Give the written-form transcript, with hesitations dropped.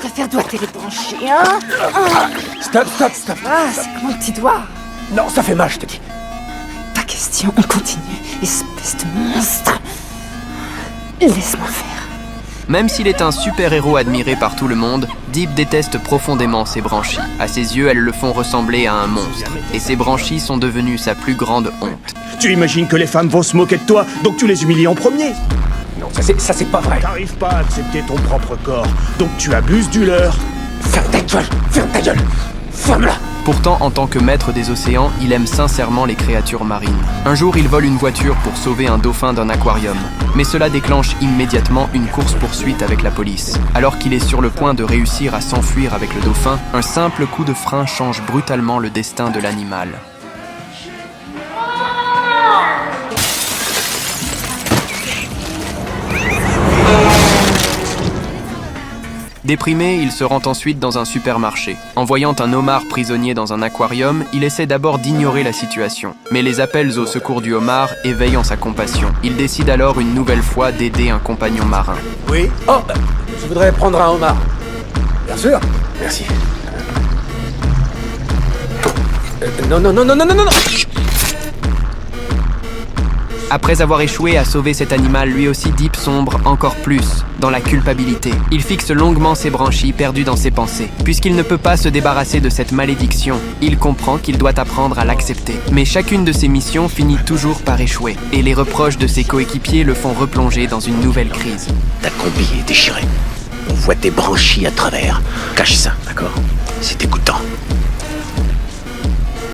préfères doigter les branchies, hein? Stop. Ah, c'est que mon petit doigt. Non, ça fait mal, je te dis. Pas question, on continue, espèce de monstre. Laisse-moi faire. Même s'il est un super-héros admiré par tout le monde, Deep déteste profondément ses branchies. À ses yeux, elles le font ressembler à un monstre. Et ses branchies sont devenues sa plus grande honte. Tu imagines que les femmes vont se moquer de toi, donc tu les humilies en premier. Non, ça c'est pas vrai. T'arrives pas à accepter ton propre corps, donc tu abuses du leur. Ferme ta gueule. Ferme-la. Pourtant, en tant que maître des océans, il aime sincèrement les créatures marines. Un jour, il vole une voiture pour sauver un dauphin d'un aquarium. Mais cela déclenche immédiatement une course-poursuite avec la police. Alors qu'il est sur le point de réussir à s'enfuir avec le dauphin, un simple coup de frein change brutalement le destin de l'animal. Déprimé, il se rend ensuite dans un supermarché. En voyant un homard prisonnier dans un aquarium, il essaie d'abord d'ignorer la situation. Mais les appels au secours du homard éveillent en sa compassion. Il décide alors une nouvelle fois d'aider un compagnon marin. Oui. Oh, je voudrais prendre un homard. Bien sûr. Merci. Non. Après avoir échoué à sauver cet animal, lui aussi Deep sombre encore plus dans la culpabilité. Il fixe longuement ses branchies perdues dans ses pensées. Puisqu'il ne peut pas se débarrasser de cette malédiction, il comprend qu'il doit apprendre à l'accepter. Mais chacune de ses missions finit toujours par échouer. Et les reproches de ses coéquipiers le font replonger dans une nouvelle crise. Ta combi est déchirée. On voit tes branchies à travers. Cache ça, d'accord? C'est dégoûtant.